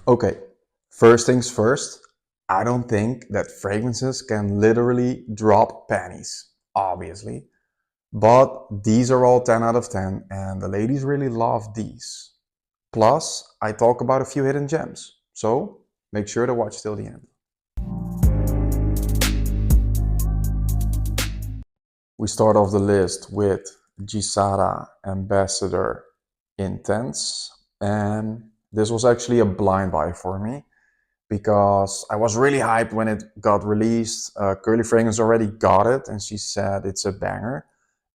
Okay, first things first, I don't think that fragrances can literally drop panties, obviously. But these are all 10 out of 10 and the ladies really love these. Plus, I talk about a few hidden gems. So, make sure to watch till the end. We start off the list with Gisada Ambassador Intense. And this was actually a blind buy for me because I was really hyped when it got released. Curly Fragrance already got it and she said it's a banger.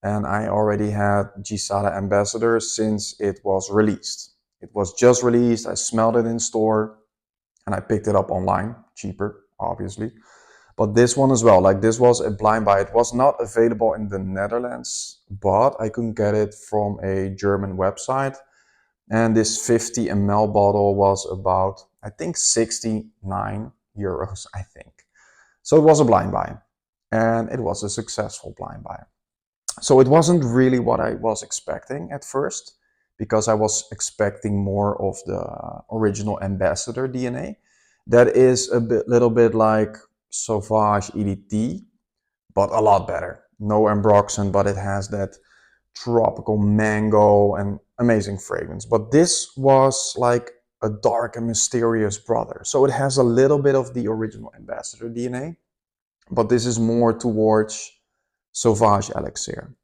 And I already had Gisada Ambassador since it was released. It was just released, I smelled it in store, and I picked it up online, cheaper, obviously. But this one as well, like this was a blind buy. It was not available in the Netherlands, but I could get it from a German website. And this 50 ml bottle was about, I think, 69 euros, I think. So it was a blind buy, and it was a successful blind buy. So it wasn't really what I was expecting at first, because I was expecting more of the original Ambassador DNA. That is little bit like Sauvage EDT, but a lot better. No ambroxan, but it has that tropical mango and amazing fragrance. But this was like a dark and mysterious brother. So it has a little bit of the original Ambassador DNA, but this is more towards Sauvage Elixir.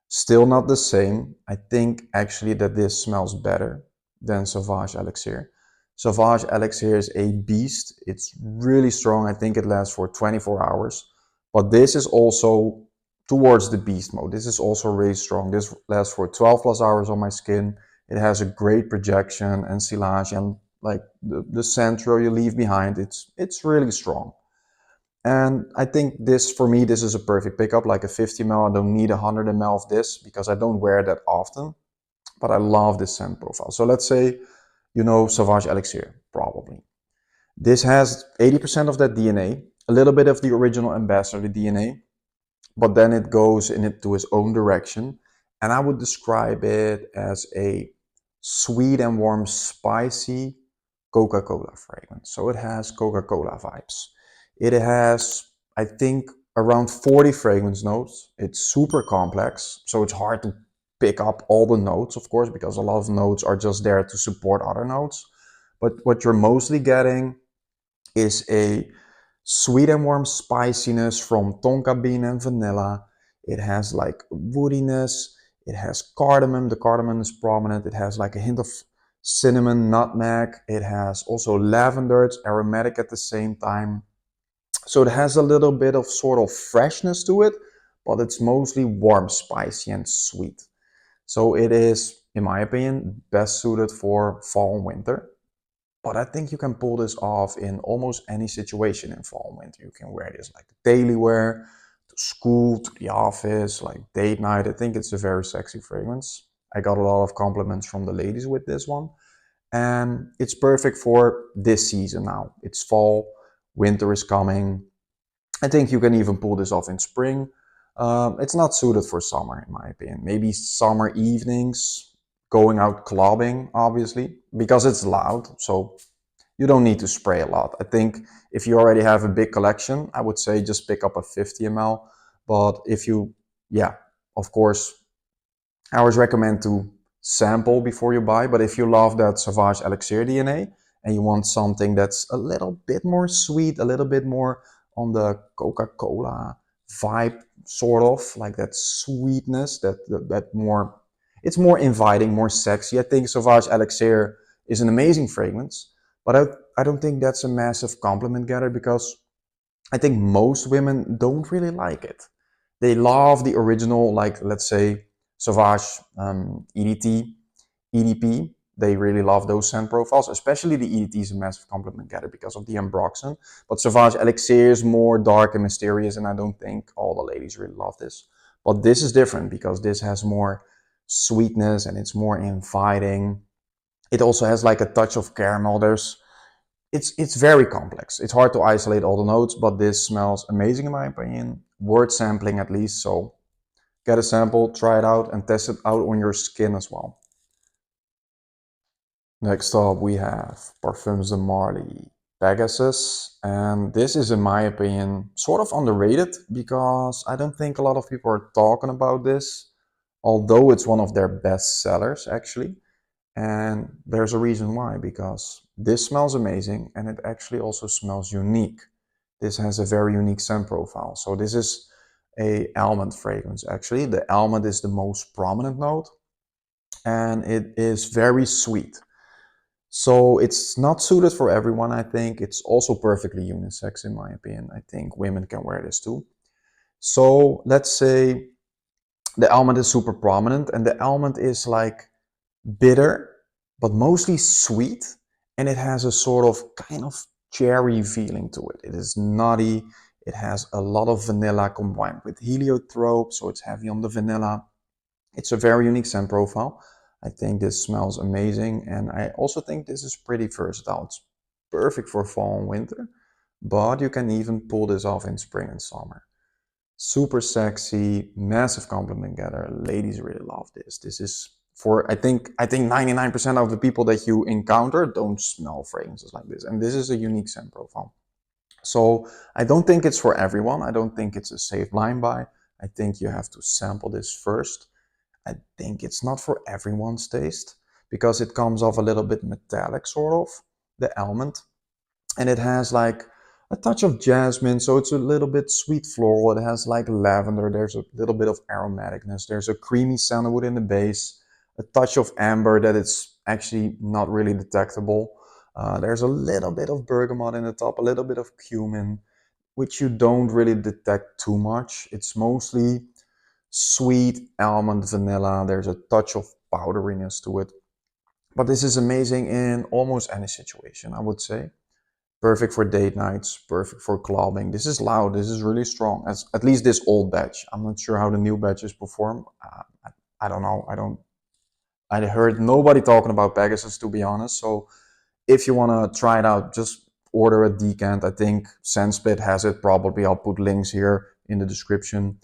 Still not the same. I think actually that this smells better than Sauvage Elixir. Sauvage Elixir is a beast. It's really strong. I think it lasts for 24 hours. But this is also towards the beast mode. This is also really strong. This lasts for 12 plus hours on my skin. It has a great projection and silage, and like the centro you leave behind, it's really strong. And I think this, for me, this is a perfect pickup, like a 50 ml. I don't need 100 ml of this because I don't wear that often, but I love this scent profile. So let's say, you know, Sauvage Elixir, probably. This has 80% of that DNA, a little bit of the original Ambassador DNA, but then it goes into its own direction. And I would describe it as a sweet and warm, spicy Coca-Cola fragrance. So it has Coca-Cola vibes. It has, I think, around 40 fragrance notes. It's super complex, so it's hard to pick up all the notes, of course, because a lot of notes are just there to support other notes. But what you're mostly getting is a sweet and warm spiciness from tonka bean and vanilla. It has like woodiness. It has cardamom. The cardamom is prominent. It has like a hint of cinnamon, nutmeg. It has also lavender. It's aromatic at the same time. So it has a little bit of sort of freshness to it, but it's mostly warm, spicy, and sweet. So it is, in my opinion, best suited for fall and winter. But I think you can pull this off in almost any situation in fall and winter. You can wear this like daily wear, to school, to the office, like date night. I think it's a very sexy fragrance. I got a lot of compliments from the ladies with this one. And it's perfect for this season now. It's fall, winter is coming. I think you can even pull this off in spring. It's not suited for summer, in my opinion. Maybe summer evenings, going out clubbing, obviously, because it's loud. So you don't need to spray a lot. I think if you already have a big collection, I would say just pick up a 50 ml. But if you, yeah, of course, I always recommend to sample before you buy. But if you love that Sauvage Elixir DNA and you want something that's a little bit more sweet, a little bit more on the Coca-Cola vibe, sort of like that sweetness, that more, it's more inviting, more sexy. I think Sauvage Elixir is an amazing fragrance, but I don't think that's a massive compliment getter because I think most women don't really like it. They love the original, like let's say Sauvage EDT, EDP. They really love those scent profiles, especially the EDT is a massive compliment getter because of the ambroxan. But Sauvage Elixir is more dark and mysterious, and I don't think all the ladies really love this. But this is different because this has more sweetness and it's more inviting. It also has like a touch of caramel. It's very complex. It's hard to isolate all the notes, but this smells amazing in my opinion. Worth sampling at least, so get a sample, try it out, and test it out on your skin as well. Next up, we have Parfums de Marly Pegasus. And this is, in my opinion, sort of underrated because I don't think a lot of people are talking about this, although it's one of their best sellers, actually. And there's a reason why, because this smells amazing and it actually also smells unique. This has a very unique scent profile. So this is a almond fragrance, actually. The almond is the most prominent note and it is very sweet. So it's not suited for everyone, I think. It's also perfectly unisex, in my opinion. I think women can wear this too. So let's say the almond is super prominent, and the almond is like bitter, but mostly sweet, and it has a sort of kind of cherry feeling to it. It is nutty. It has a lot of vanilla combined with heliotrope, so it's heavy on the vanilla. It's a very unique scent profile. I think this smells amazing, and I also think this is pretty versatile. It's perfect for fall and winter, but you can even pull this off in spring and summer. Super sexy, massive compliment getter. Ladies really love this. This is for I think 99% of the people that you encounter don't smell fragrances like this, and this is a unique scent profile. So I don't think it's for everyone. I don't think it's a safe blind buy. I think you have to sample this first. I think it's not for everyone's taste because it comes off a little bit metallic, sort of, the almond. And it has like a touch of jasmine, so it's a little bit sweet floral. It has like lavender, there's a little bit of aromaticness, there's a creamy sandalwood in the base, a touch of amber that it's actually not really detectable. There's a little bit of bergamot in the top, a little bit of cumin, which you don't really detect too much. It's mostly sweet almond vanilla. There's a touch of powderiness to it. But this is amazing in almost any situation, I would say. Perfect for date nights, perfect for clubbing. This is loud, this is really strong. As, at least this old batch. I'm not sure how the new batches perform. I don't know. I heard nobody talking about Pegasus, to be honest. So if you want to try it out, just order a decant. I think ScentSplit has it probably. I'll put links here in the description.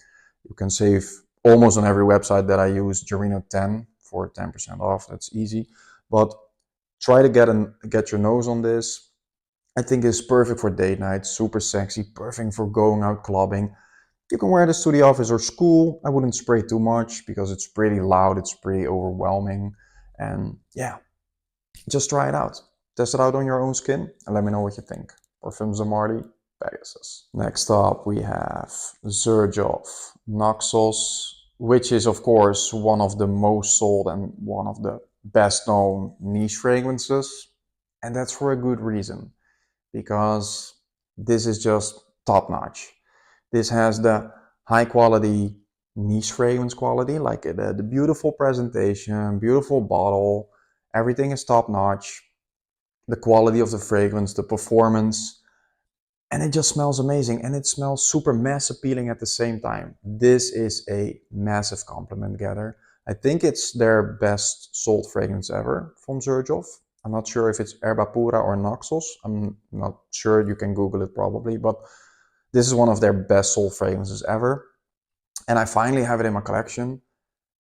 You can save almost on every website that I use Gerino 10 for 10% off. That's easy. But try to get your nose on this. I think it's perfect for date night, super sexy, perfect for going out clubbing. You can wear this to the office or school. I wouldn't spray too much because it's pretty loud, it's pretty overwhelming. And yeah, just try it out. Test it out on your own skin and let me know what you think. Parfums de Marly, Pegasus. Next up, we have Xerjoff Naxos, which is, of course, one of the most sold and one of the best known niche fragrances. And that's for a good reason, because this is just top notch. This has the high quality niche fragrance quality, like the beautiful presentation, beautiful bottle, everything is top notch. The quality of the fragrance, the performance, and it just smells amazing, and it smells super mass appealing at the same time. This is a massive compliment getter. I think it's their best sold fragrance ever from Xerjoff. I'm not sure if it's Erba Pura or Naxos. I'm not sure. You can Google it probably, but this is one of their best sold fragrances ever. And I finally have it in my collection.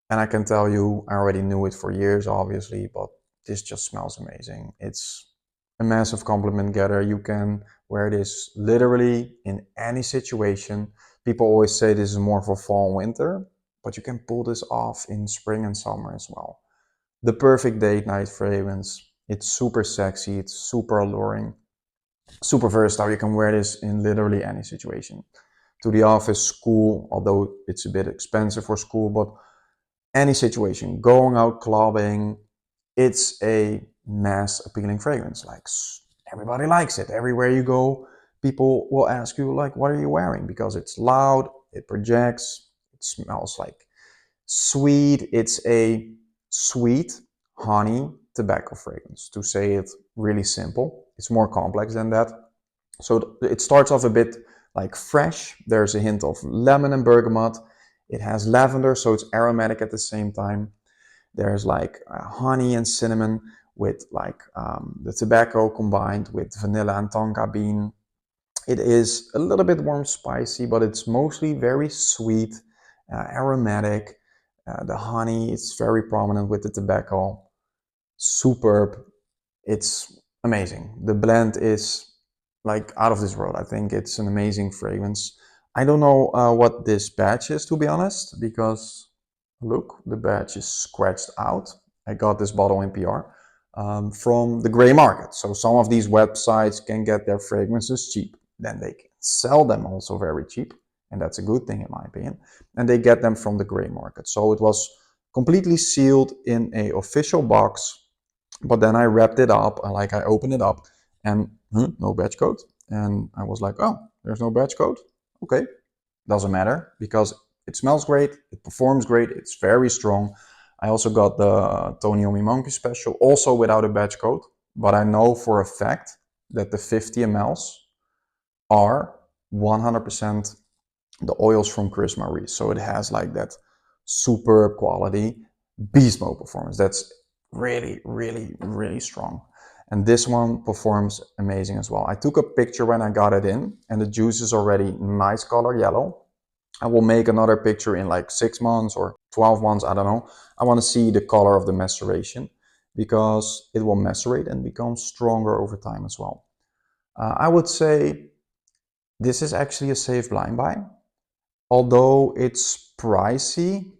And I can tell you, I already knew it for years, obviously, but this just smells amazing. It's a massive compliment getter. You can wear this literally in any situation. People always say this is more for fall and winter, but you can pull this off in spring and summer as well. The perfect date night fragrance. It's super sexy, it's super alluring, super versatile. You can wear this in literally any situation. To the office, school, although it's a bit expensive for school, but any situation, going out clubbing, it's a mass appealing fragrance. Like everybody likes it. Everywhere you go, people will ask you like, what are you wearing? Because it's loud, it projects, it smells like sweet. It's a sweet honey tobacco fragrance, to say it really simple. It's more complex than that. So it starts off a bit like fresh. There's a hint of lemon and bergamot. It has lavender, so it's aromatic at the same time. There's like honey and cinnamon with like the tobacco combined with vanilla and tonka bean. It is a little bit warm spicy, but it's mostly very sweet, aromatic. The honey is very prominent with the tobacco. Superb. It's amazing. The blend is like out of this world. I think it's an amazing fragrance. I don't know what this badge is, to be honest, because look, the badge is scratched out. I got this bottle in PR from the gray market. So some of these websites can get their fragrances cheap. Then they can sell them also very cheap. And that's a good thing in my opinion. And they get them from the gray market. So it was completely sealed in a official box, but then I wrapped it up, like I opened it up and no batch code. And I was like, oh, there's no batch code. Okay, doesn't matter because it smells great, it performs great, it's very strong. I also got the Tony Omi Monkey Special, also without a batch code, but I know for a fact that the 50 mls are 100% the oils from Chris Marie. So it has like that superb quality beast mode performance. That's really, really, really strong. And this one performs amazing as well. I took a picture when I got it in, and the juice is already nice color yellow. I will make another picture in like 6 months or 12 months, I don't know. I want to see the color of the maceration because it will macerate and become stronger over time as well. I would say this is actually a safe blind buy. Although it's pricey,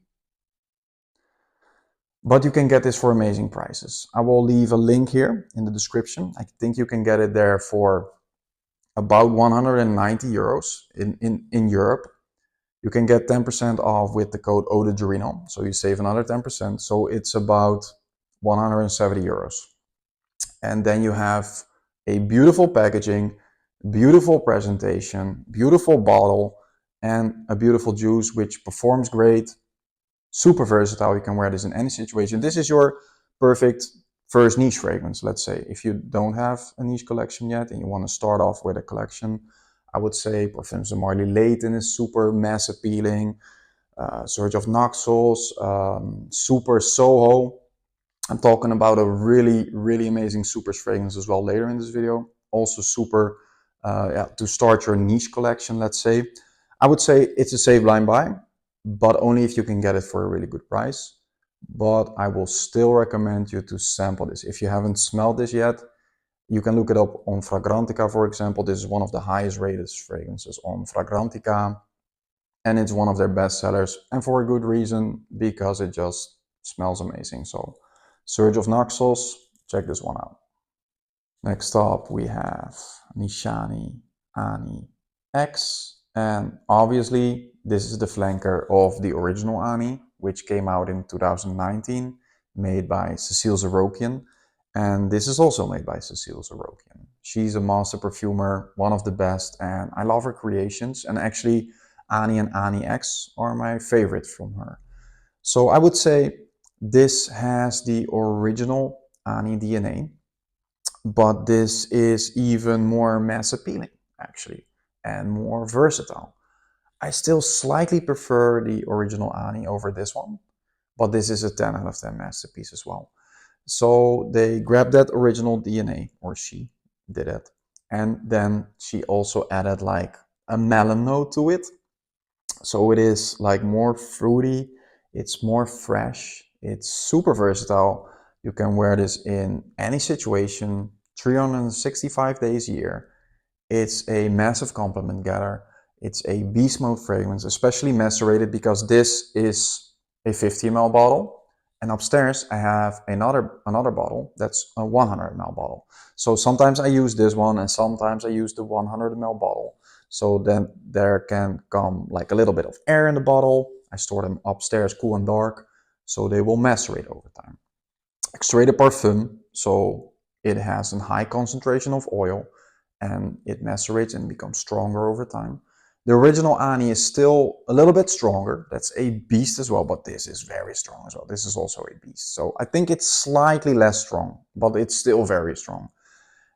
but you can get this for amazing prices. I will leave a link here in the description. I think you can get it there for about 190 euros in Europe. You can get 10% off with the code ODEGERINO, so you save another 10%. So it's about 170 euros. And then you have a beautiful packaging, beautiful presentation, beautiful bottle, and a beautiful juice which performs great. Super versatile. You can wear this in any situation. This is your perfect first niche fragrance, let's say. If you don't have a niche collection yet and you want to start off with a collection, I would say Parfums de Marly Layton is super mass appealing. Xerjoff Naxos, Super Soho. I'm talking about a really, really amazing Superz fragrance as well later in this video. Also super, to start your niche collection, let's say. I would say it's a safe blind buy, but only if you can get it for a really good price. But I will still recommend you to sample this. If you haven't smelled this yet, you can look it up on Fragrantica, for example. This is one of the highest rated fragrances on Fragrantica, and it's one of their best sellers, and for a good reason, because it just smells amazing. So Xerjoff Naxos, check this one out. Next up we have Nishane Ani X, and obviously this is the flanker of the original Ani, which came out in 2019, made by Cécile Zarokian, and this is also made by Cécile Zarokian. She's a master perfumer, one of the best, and I love her creations, and actually Ani and Ani X are my favorites from her. So I would say this has the original Ani DNA, but this is even more mass appealing actually and more versatile. I still slightly prefer the original Ani over this one, but this is a 10 out of 10 masterpiece as well. So they grabbed that original DNA, or she did it, and then she also added like a melon note to it. So it is like more fruity, it's more fresh, it's super versatile. You can wear this in any situation, 365 days a year. It's a massive compliment getter. It's a beast mode fragrance, especially macerated, because this is a 50 ml bottle. And upstairs I have another bottle that's a 100 ml bottle. So sometimes I use this one and sometimes I use the 100 ml bottle. So then there can come like a little bit of air in the bottle. I store them upstairs cool and dark, so they will macerate over time. Extrait de Parfum, so it has a high concentration of oil and it macerates and becomes stronger over time. The original Ani is still a little bit stronger. That's a beast as well, but this is very strong as well. This is also a beast. So I think it's slightly less strong, but it's still very strong.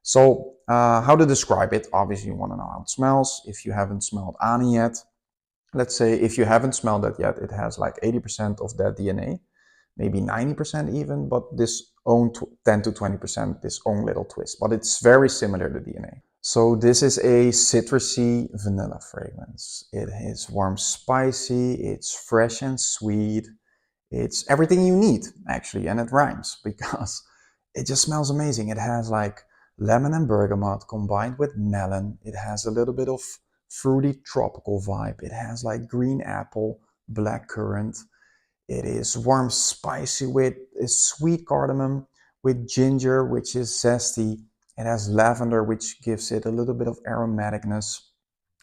So how to describe it? Obviously, you want to know how it smells. If you haven't smelled Ani yet, let's say if you haven't smelled that yet, it has like 80% of that DNA, maybe 90% even, but this own 10 to 20%, this own little twist. But it's very similar to DNA. So this is a citrusy vanilla fragrance. It is warm, spicy, it's fresh and sweet. It's everything you need, actually, and it rhymes because it just smells amazing. It has like lemon and bergamot combined with melon. It has a little bit of fruity tropical vibe. It has like green apple, black currant. It is warm spicy with a sweet cardamom, with ginger, which is zesty. It has lavender, which gives it a little bit of aromaticness,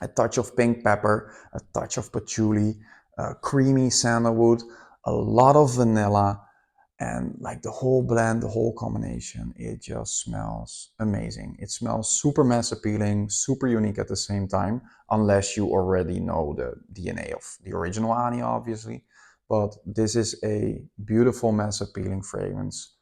a touch of pink pepper, a touch of patchouli, creamy sandalwood, a lot of vanilla, and like the whole blend, the whole combination, it just smells amazing. It smells super mass appealing, super unique at the same time, unless you already know the DNA of the original Ani, obviously. But this is a beautiful mass appealing fragrance.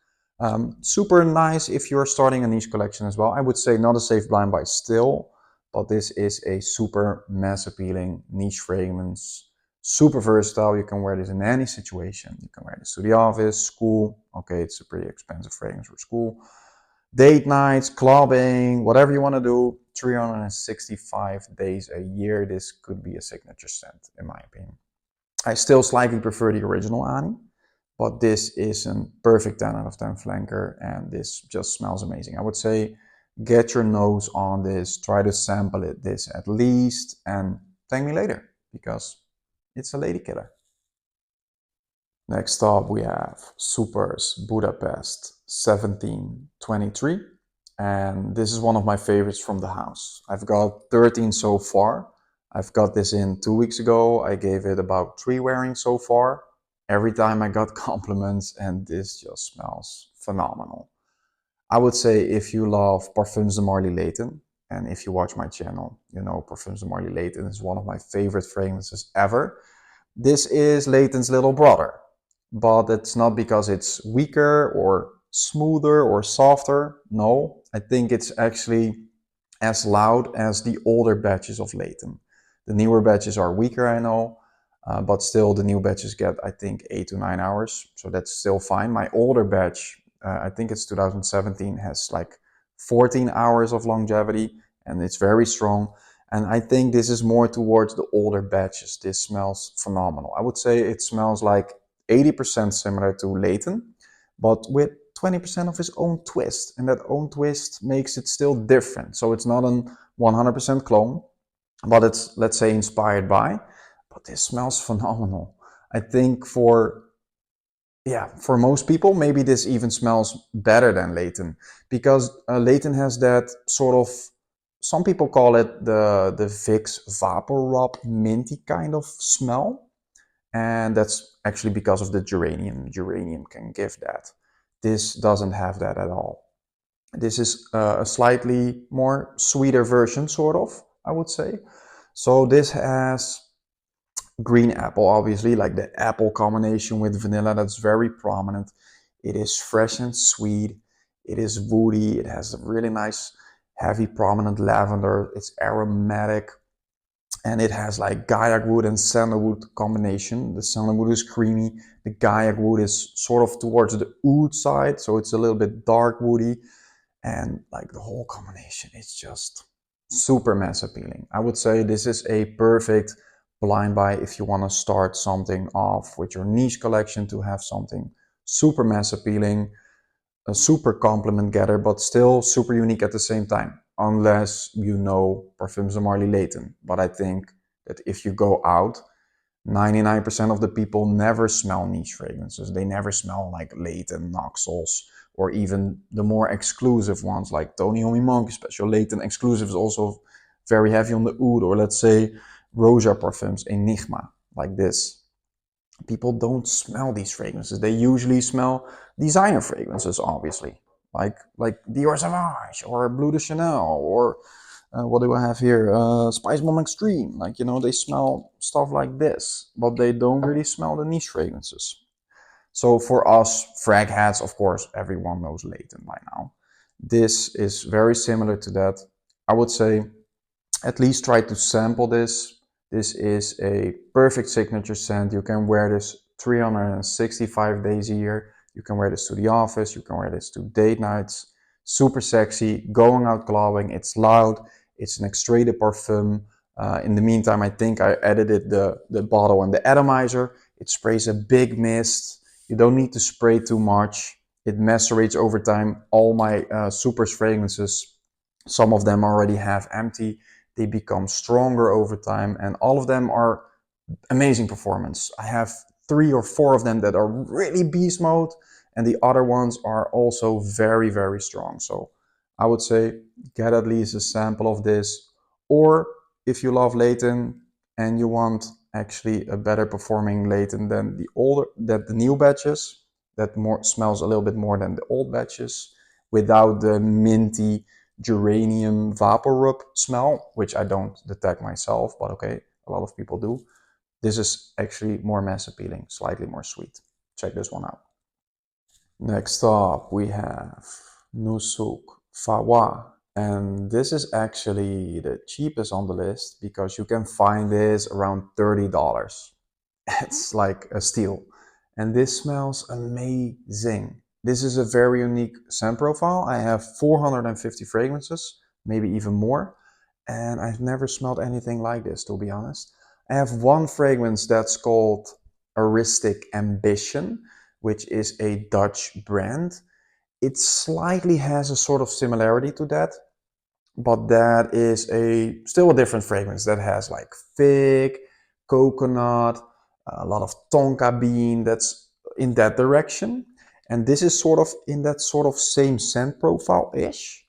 Super nice if you're starting a niche collection as well. I would say not a safe blind buy still, but this is a super mass appealing niche fragrance. Super versatile. You can wear this in any situation. You can wear this to the office, school. Okay, it's a pretty expensive fragrance for school. Date nights, clubbing, whatever you want to do. 365 days a year. This could be a signature scent, in my opinion. I still slightly prefer the original Ani, but this is a perfect 10 out of 10 flanker, and this just smells amazing. I would say get your nose on this, try to sample this at least, and thank me later, because it's a lady killer. Next up we have Superz Budapest 1723, and this is one of my favorites from the house. I've got 13 so far. I've got this in 2 weeks ago. I gave it about 3 wearings so far. Every time I got compliments, and this just smells phenomenal. I would say if you love Parfums de Marly Layton, and if you watch my channel, you know Parfums de Marly Layton is one of my favorite fragrances ever. This is Layton's little brother, but it's not because it's weaker or smoother or softer. No, I think it's actually as loud as the older batches of Layton. The newer batches are weaker, I know, but still the new batches get, I think, 8 to 9 hours, so that's still fine. My older batch, I think it's 2017, has like 14 hours of longevity, and it's very strong. And I think this is more towards the older batches. This smells phenomenal. I would say it smells like 80% similar to Layton, but with 20% of his own twist. And that own twist makes it still different. So it's not a 100% clone, but it's, let's say, inspired by. But this smells phenomenal. I think for most people, maybe this even smells better than Layton, because Layton has that sort of, some people call it the Vicks Vapor Rub minty kind of smell, and that's actually because of the geranium. Geranium can give that. This doesn't have that at all. This is a slightly more sweeter version, sort of, I would say. So this has green apple, obviously, like the apple combination with vanilla, that's very prominent. It is fresh and sweet. It is woody. It has a really nice, heavy, prominent lavender. It's aromatic. And it has like gaiac wood and sandalwood combination. The sandalwood is creamy. The gaiac wood is sort of towards the oud side, so it's a little bit dark woody. And like the whole combination, it's just super mass appealing. I would say this is a perfect blind buy if you want to start something off with your niche collection, to have something super mass appealing, a super compliment getter, but still super unique at the same time, unless you know Parfums de Marly Layton. But I think that if you go out, 99% of the people never smell niche fragrances. They never smell like Layton, Naxos, or even the more exclusive ones like Tony Homie Monkey Special. Layton exclusive is also very heavy on the oud, or let's say Roja Parfums Enigma, like this. People don't smell these fragrances. They usually smell designer fragrances, obviously, like Dior Sauvage or Bleu de Chanel, or what do I have here? Spice Bomb Extreme. Like, you know, they smell stuff like this, but they don't really smell the niche fragrances. So for us frag hats, of course, everyone knows Layton by now. This is very similar to that. I would say at least try to sample this. This is a perfect signature scent. You can wear this 365 days a year. You can wear this to the office. You can wear this to date nights. Super sexy, going out clubbing. It's loud. It's an Extrait de Parfum. In the meantime, I think I edited the bottle and the atomizer. It sprays a big mist. You don't need to spray too much. It macerates over time. All my Superz fragrances, some of them already have empty. They become stronger over time, and all of them are amazing performance. I have 3 or 4 of them that are really beast mode, and the other ones are also very, very strong. So I would say get at least a sample of this, or if you love Layton and you want actually a better performing Layton than the new batches, that more smells a little bit more than the old batches, without the minty geranium vapor rub smell, which I don't detect myself, but okay, a lot of people do. This is actually more mass appealing, slightly more sweet. Check this one out. Next up, we have Nusuk Fawah. And this is actually the cheapest on the list because you can find this around $30. It's like a steal. And this smells amazing. This is a very unique scent profile. I have 450 fragrances, maybe even more. And I've never smelled anything like this, to be honest. I have one fragrance that's called Aristic Ambition, which is a Dutch brand. It slightly has a sort of similarity to that, but that is still a different fragrance that has like fig, coconut, a lot of tonka bean, that's in that direction. And this is sort of in that sort of same scent profile-ish,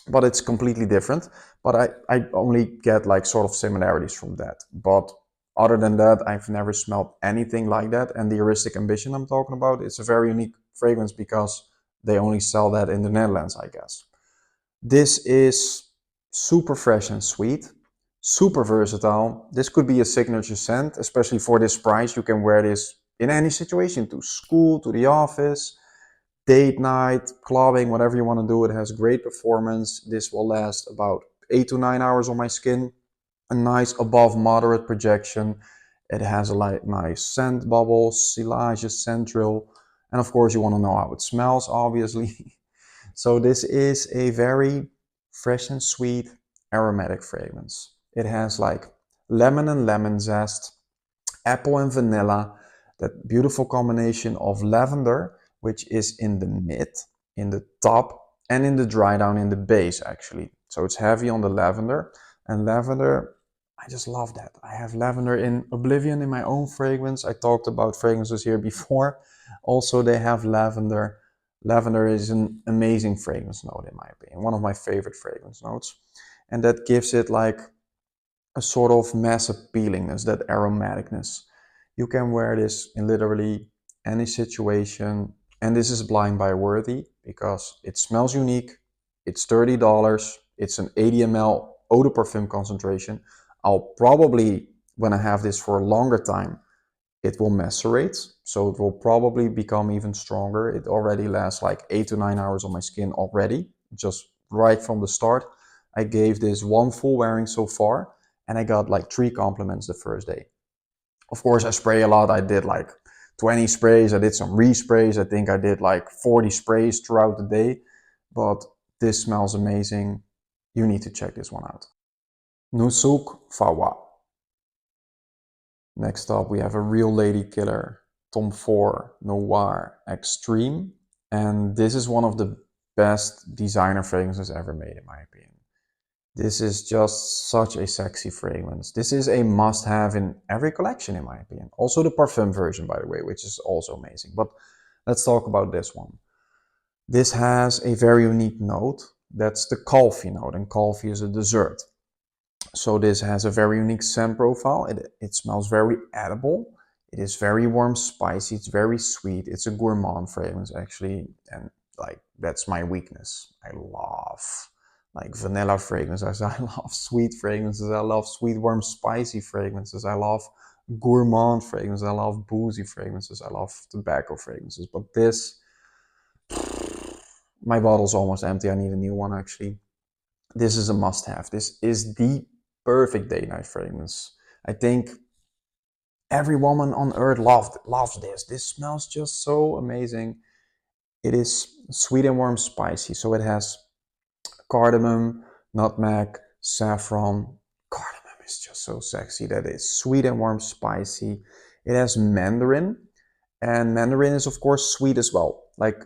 but it's completely different. But I only get like sort of similarities from that. But other than that, I've never smelled anything like that. And the Aristic Ambition I'm talking about, it's a very unique fragrance because they only sell that in the Netherlands, I guess. This is super fresh and sweet, super versatile. This could be a signature scent, especially for this price. You can wear this in any situation, to school, to the office, date night, clubbing, whatever you want to do. It has great performance. This will last about 8 to 9 hours on my skin. A nice above moderate projection. It has a nice scent bubble, silage, central, and of course you want to know how it smells, obviously. So this is a very fresh and sweet aromatic fragrance. It has like lemon and lemon zest, apple and vanilla, that beautiful combination of lavender, which is in the mid, in the top, and in the dry down in the base actually. So it's heavy on the lavender, and lavender, I just love that. I have lavender in Oblivion in my own fragrance. I talked about fragrances here before. Also, they have lavender. Lavender is an amazing fragrance note in my opinion, one of my favorite fragrance notes. And that gives it like a sort of mass appealingness, that aromaticness. You can wear this in literally any situation. And this is blind buy worthy because it smells unique. It's $30. It's an 80 ml eau de parfum concentration. I'll probably, when I have this for a longer time, it will macerate. So it will probably become even stronger. It already lasts like 8 to 9 hours on my skin already, just right from the start. I gave this one full wearing so far, and I got like 3 compliments the first day. Of course, I spray a lot. I did like 20 sprays. I did some resprays. I think I did like 40 sprays throughout the day. But this smells amazing. You need to check this one out. Nusuk Fawah. Next up, we have a real lady killer, Tom Ford Noir Extreme. And this is one of the best designer fragrances ever made, in my opinion. This is just such a sexy fragrance. This is a must-have in every collection, in my opinion. Also the Parfum version, by the way, which is also amazing. But let's talk about this one. This has a very unique note. That's the coffee note, and coffee is a dessert. So this has a very unique scent profile. It smells very edible. It is very warm, spicy. It's very sweet. It's a gourmand fragrance, actually. And like, that's my weakness. I love like vanilla fragrances. I love sweet fragrances. I love sweet, warm, spicy fragrances. I love gourmand fragrances. I love boozy fragrances. I love tobacco fragrances. But this, my bottle's almost empty. I need a new one, actually. This is a must-have. This is the perfect date night fragrance. I think every woman on earth loves this. This smells just so amazing. It is sweet and warm, spicy. So it has cardamom, nutmeg, saffron. Cardamom is just so sexy. That is sweet and warm, spicy. It has mandarin, and mandarin is of course sweet as well. like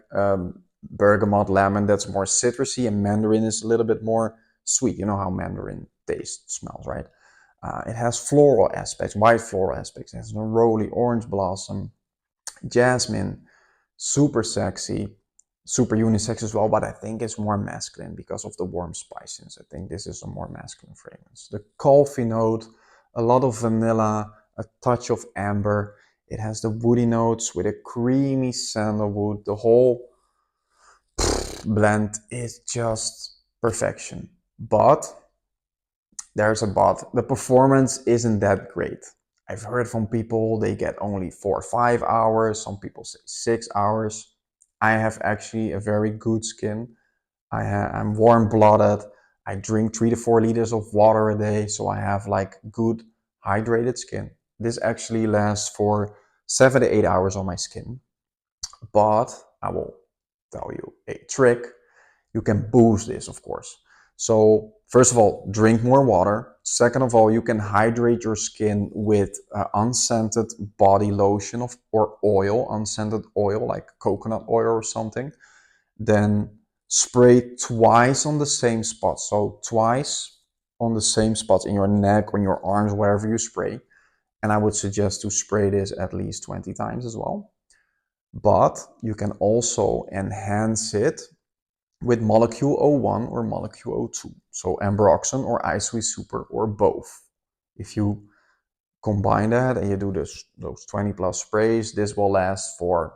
bergamot, lemon, that's more citrusy, and mandarin is a little bit more sweet. You know how mandarin tastes, smells, right? It has floral aspects, white floral aspects. It has neroli, orange blossom, jasmine, super sexy, super unisex as well, but I think it's more masculine because of the warm spiciness. I think this is a more masculine fragrance. The coffee note, a lot of vanilla, a touch of amber. It has the woody notes with a creamy sandalwood. The whole blend is just perfection. But there's a but. The performance isn't that great. I've heard from people they get only 4 or 5 hours. Some people say 6 hours. I have actually a very good skin. I'm warm-blooded. I drink 3 to 4 liters of water a day, so I have like good hydrated skin. This actually lasts for 7 to 8 hours on my skin. But I will tell you a trick. You can boost this, of course. So first of all, drink more water. Second of all, you can hydrate your skin with unscented body lotion or oil, unscented oil like coconut oil or something. Then spray twice on the same spot. So twice on the same spots in your neck, on your arms, wherever you spray. And I would suggest to spray this at least 20 times as well. But you can also enhance it with molecule 01 or molecule 02. So ambroxan or iSweet Super or both. If you combine that and you do those 20 plus sprays, this will last for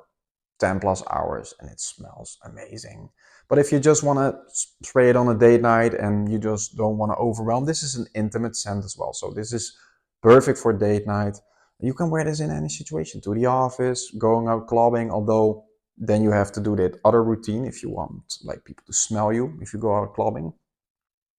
10 plus hours and it smells amazing. But if you just want to spray it on a date night and you just don't want to overwhelm, this is an intimate scent as well. So this is perfect for date night. You can wear this in any situation, to the office, going out clubbing, although then you have to do that other routine if you want like people to smell you if you go out clubbing.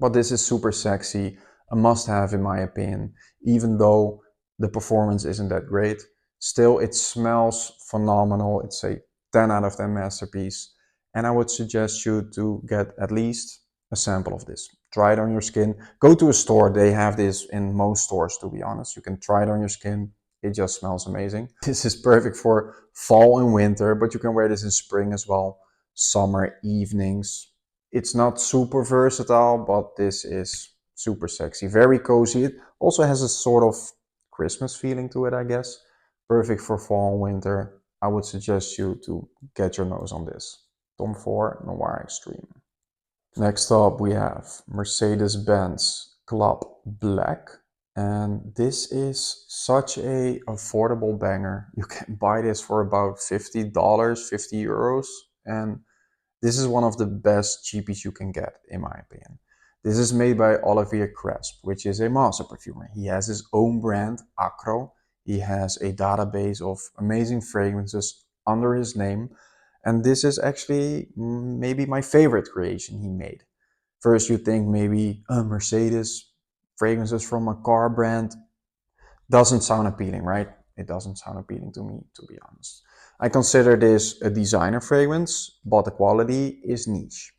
But this is super sexy, a must-have in my opinion, even though the performance isn't that great. Still, it smells phenomenal. It's a 10 out of 10 masterpiece. And I would suggest you to get at least a sample of this. Try it on your skin. Go to a store. They have this in most stores, to be honest. You can try it on your skin. It just smells amazing. This is perfect for fall and winter, but you can wear this in spring as well. Summer evenings. It's not super versatile, but this is super sexy. Very cozy. It also has a sort of Christmas feeling to it, I guess. Perfect for fall and winter. I would suggest you to get your nose on this. Tom Ford Noir Extreme. Next up we have Mercedes-Benz Club Black. And this is such a affordable banger. You can buy this for about $50, 50 euros. And this is one of the best cheapies you can get, in my opinion. This is made by Olivier Cresp, which is a master perfumer. He has his own brand, Acro. He has a database of amazing fragrances under his name. And this is actually maybe my favorite creation he made. First, you think maybe Mercedes fragrances from a car brand. Doesn't sound appealing, right? It doesn't sound appealing to me, to be honest. I consider this a designer fragrance, but the quality is niche.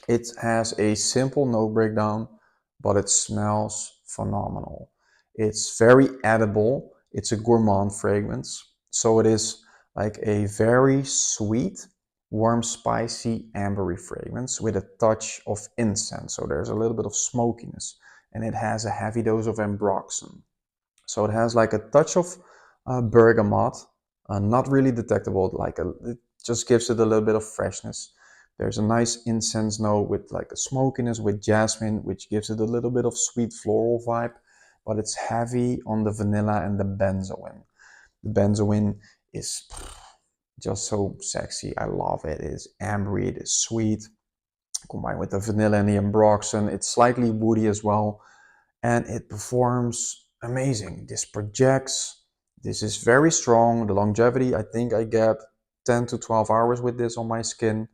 It has a simple note breakdown, but it smells phenomenal. It's very edible. It's a gourmand fragrance. So it is like a very sweet, warm, spicy, ambery fragrance with a touch of incense. So there's a little bit of smokiness. And it has a heavy dose of ambroxan. So it has like a touch of bergamot, not really detectable, it just gives it a little bit of freshness. There's a nice incense note with like a smokiness with jasmine, which gives it a little bit of sweet floral vibe, but it's heavy on the vanilla and the benzoin. The benzoin is just so sexy. I love it. It is ambery, it is sweet. Combined with the vanilla and the ambroxan, it's slightly woody as well, and it performs amazing. This projects. This is very strong. The longevity, I think I get 10 to 12 hours with this on my skin.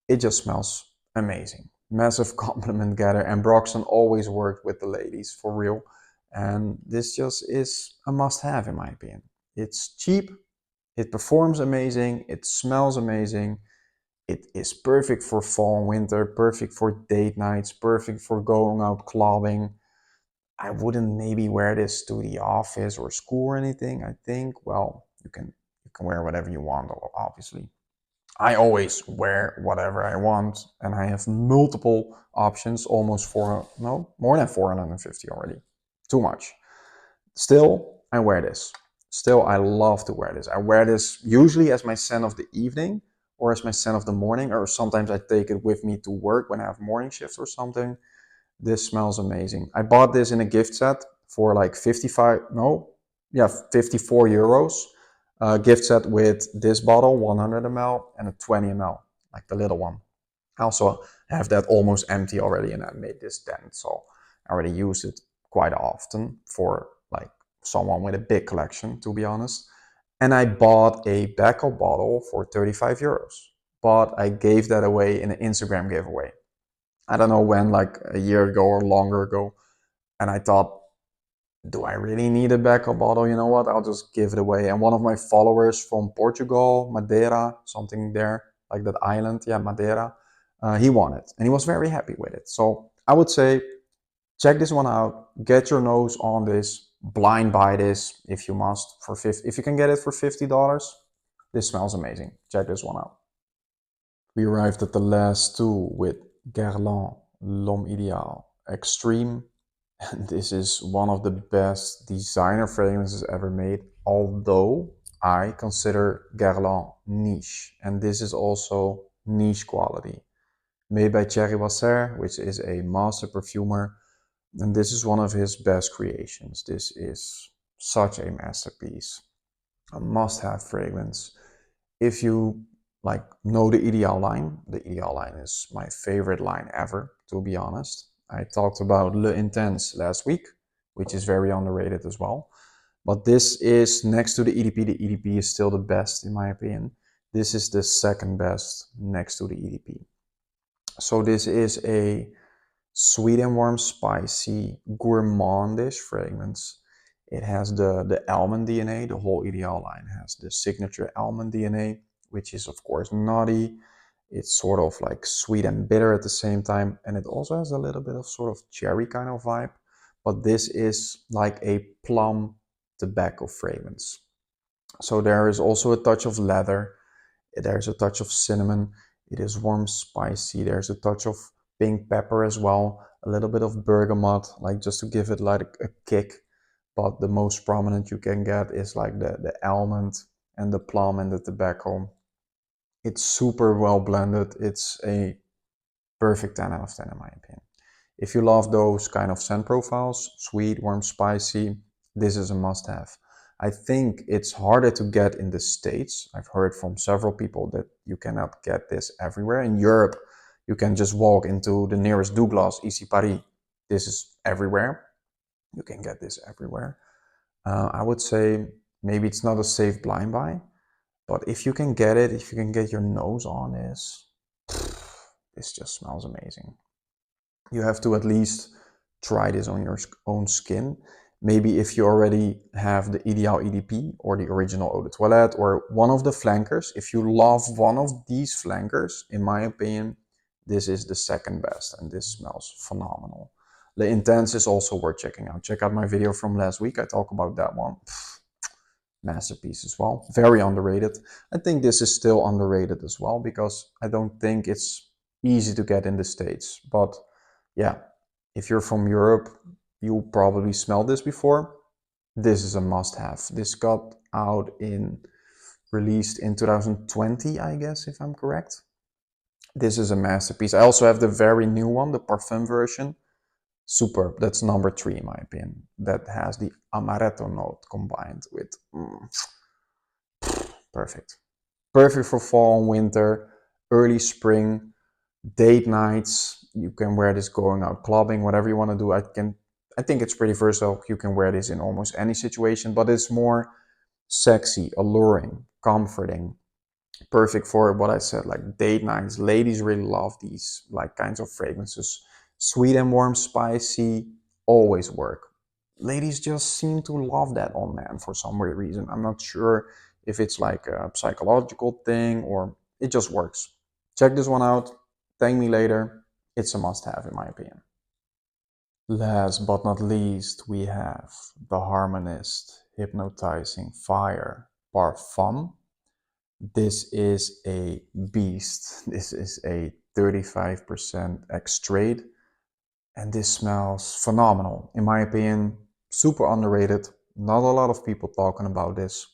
It just smells amazing. Massive compliment getter. Ambroxan always worked with the ladies, for real. And this just is a must-have in my opinion. It's cheap. It performs amazing. It smells amazing. It is perfect for fall and winter, perfect for date nights, perfect for going out clubbing. I wouldn't maybe wear this to the office or school or anything. I think, well, you can wear whatever you want, obviously. I always wear whatever I want, and I have multiple options, almost more than 450 already. Too much. Still, I wear this. Still, I love to wear this. I wear this usually as my scent of the evening or as my scent of the morning, or sometimes I take it with me to work when I have morning shifts or something. This smells amazing. I bought this in a gift set for like 54 euros. Gift set with this bottle, 100 ml, and a 20 ml, like the little one. I also have that almost empty already, and I made this dent, so I already use it quite often for like someone with a big collection, to be honest. And I bought a backup bottle for 35 euros, but I gave that away in an Instagram giveaway. I don't know when, like a year ago or longer ago. And I thought, do I really need a backup bottle? You know what? I'll just give it away. And one of my followers from Portugal, Madeira, something there, like that island, yeah, Madeira, he won it. And he was very happy with it. So I would say, check this one out. Get your nose on this. Blind buy this if you must for 50. If you can get it for $50, this smells amazing. Check this one out. We arrived at the last two with Guerlain, L'Homme Ideal, Extreme. And this is one of the best designer fragrances ever made, although I consider Guerlain niche. And this is also niche quality. Made by Thierry Wasser, which is a master perfumer. And this is one of his best creations. This is such a masterpiece. A must-have fragrance. If you like know the Ideal line is my favorite line ever, to be honest. I talked about Le Intense last week, which is very underrated as well. But this is next to the EDP. The EDP is still the best in my opinion. This is the second best next to the EDP. So this is a sweet and warm, spicy, gourmandish fragrance. It has the almond DNA. The whole Ideal line has the signature almond DNA, which is of course nutty. It's sort of like sweet and bitter at the same time, and it also has a little bit of sort of cherry kind of vibe. But this is like a plum tobacco fragrance. So there is also a touch of leather. There's a touch of cinnamon. It is warm, spicy. There's a touch of pink pepper as well. A little bit of bergamot, like just to give it like a kick. But the most prominent you can get is like the almond and the plum and the tobacco. It's super well blended. It's a perfect 10 out of 10 in my opinion. If you love those kind of scent profiles, sweet, warm, spicy, this is a must-have. I think it's harder to get in the States. I've heard from several people that you cannot get this everywhere. In Europe, you can just walk into the nearest Douglas, Ici Paris. This is everywhere. You can get this everywhere. I would say maybe it's not a safe blind buy, but if you can get it, if you can get your nose on this, this just smells amazing. You have to at least try this on your own skin. Maybe if you already have the Ideal EDP or the original Eau de Toilette or one of the flankers, if you love one of these flankers, in my opinion, this is the second best and this smells phenomenal. The Intense is also worth checking out. Check out my video from last week. I talk about that one. Masterpiece as well. Very underrated. I think this is still underrated as well because I don't think it's easy to get in the States. But yeah, if you're from Europe, you probably smelled this before. This is a must-have. This got released in 2020, I guess, if I'm correct. This is a masterpiece. I also have the very new one, the Parfum version. Superb. That's number 3 in my opinion. That has the amaretto note combined with perfect. Perfect for fall and winter, early spring, date nights. You can wear this going out clubbing, whatever you want to do. I think it's pretty versatile. You can wear this in almost any situation, but it's more sexy, alluring, comforting. Perfect for what I said, like date nights. Ladies really love these like kinds of fragrances. Sweet and warm, spicy, always work. Ladies just seem to love that on men for some weird reason. I'm not sure if it's like a psychological thing or it just works. Check this one out. Thank me later. It's a must-have in my opinion. Last but not least, we have the Harmonist Hypnotizing Fire Parfum. This is a beast. This is a 35% Extrait, and this smells phenomenal. In my opinion, super underrated. Not a lot of people talking about this.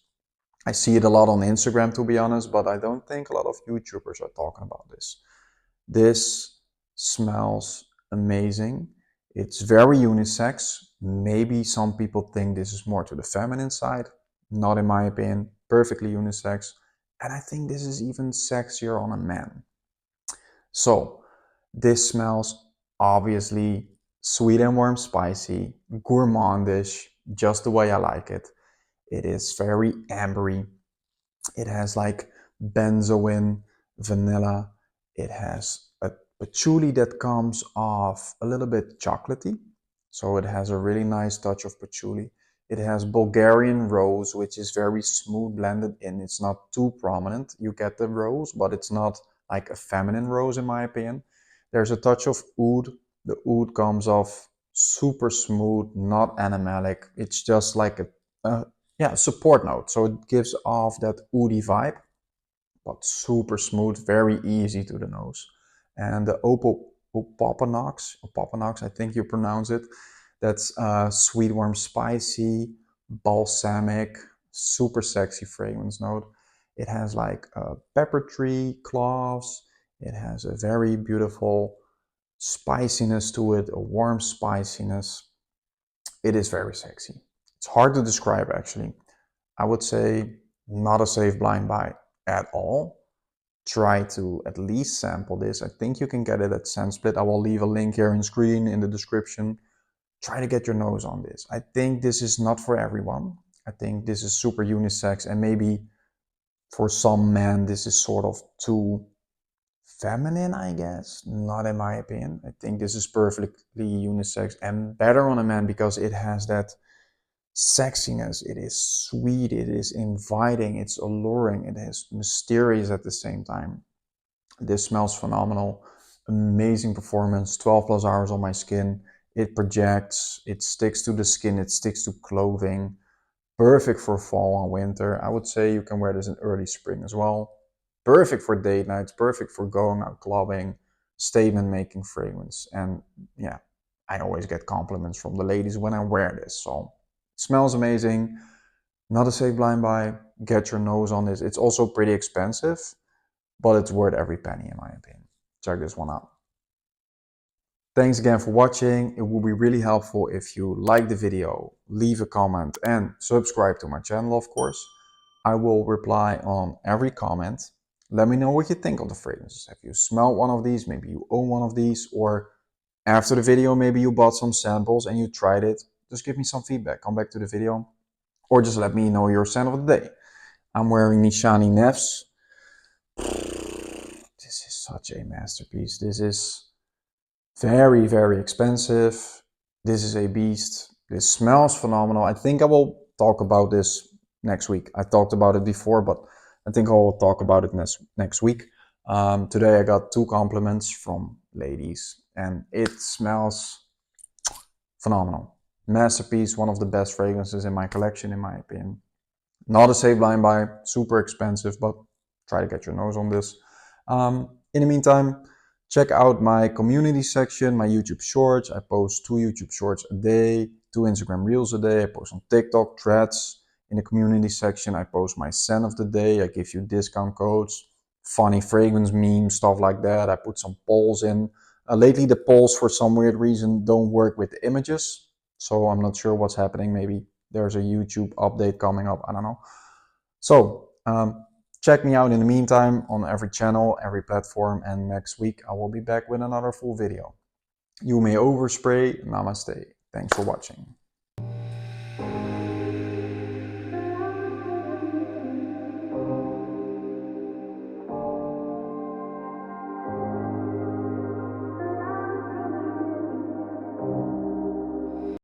I see it a lot on Instagram, to be honest, but I don't think a lot of YouTubers are talking about this. This smells amazing. It's very unisex. Maybe some people think this is more to the feminine side. Not in my opinion. Perfectly unisex. And I think this is even sexier on a man. So, this smells obviously sweet and warm spicy, gourmandish, just the way I like it. It is very ambery. It has like benzoin, vanilla. It has a patchouli that comes off a little bit chocolatey. So it has a really nice touch of patchouli. It has Bulgarian rose, which is very smooth blended in. It's not too prominent. You get the rose, but it's not like a feminine rose in my opinion. There's a touch of oud. The oud comes off super smooth, not animalic. It's just like a support note. So it gives off that oudy vibe, but super smooth, very easy to the nose. And the Opopanox, I think you pronounce it. That's sweet, warm, spicy, balsamic, super sexy fragrance note. It has like a pepper tree, cloves. It has a very beautiful spiciness to it, a warm spiciness. It is very sexy. It's hard to describe actually. I would say not a safe blind buy at all. Try to at least sample this. I think you can get it at ScentSplit. I will leave a link here on screen in the description. Try to get your nose on this. I think this is not for everyone. I think this is super unisex, and maybe for some men this is sort of too feminine, I guess. Not in my opinion. I think this is perfectly unisex and better on a man because it has that sexiness. It is sweet, it is inviting, it's alluring, it is mysterious at the same time. This smells phenomenal. Amazing performance. 12 plus hours on my skin. It projects, it sticks to the skin, it sticks to clothing. Perfect for fall and winter. I would say you can wear this in early spring as well. Perfect for date nights, perfect for going out clubbing, statement making fragrance. And yeah, I always get compliments from the ladies when I wear this. So it smells amazing. Not a safe blind buy. Get your nose on this. It's also pretty expensive, but it's worth every penny in my opinion. Check this one out. Thanks again for watching. It will be really helpful if you like the video, leave a comment and subscribe to my channel, of course. I will reply on every comment. Let me know what you think of the fragrances. Have you smelled one of these? Maybe you own one of these, or after the video, maybe you bought some samples and you tried it. Just give me some feedback. Come back to the video, or just let me know your scent of the day. I'm wearing Nishane Ani X. This is such a masterpiece. This is very, very expensive. This is a beast. This smells phenomenal. I think I will talk about this next week. I talked about it before, but I think I will talk about it next week. Today I got 2 compliments from ladies, and it smells phenomenal. Masterpiece, one of the best fragrances in my collection, in my opinion. Not a safe blind buy, super expensive, but try to get your nose on this. In the meantime, check out my community section, my YouTube shorts. I post 2 YouTube shorts a day, 2 Instagram reels a day. I post on TikTok, threads. In the community section, I post my scent of the day. I give you discount codes, funny fragrance memes, stuff like that. I put some polls in. Lately, the polls, for some weird reason, don't work with the images. So I'm not sure what's happening. Maybe there's a YouTube update coming up. I don't know. So check me out in the meantime on every channel, every platform, and next week I will be back with another full video. You may overspray. Namaste. Thanks for watching.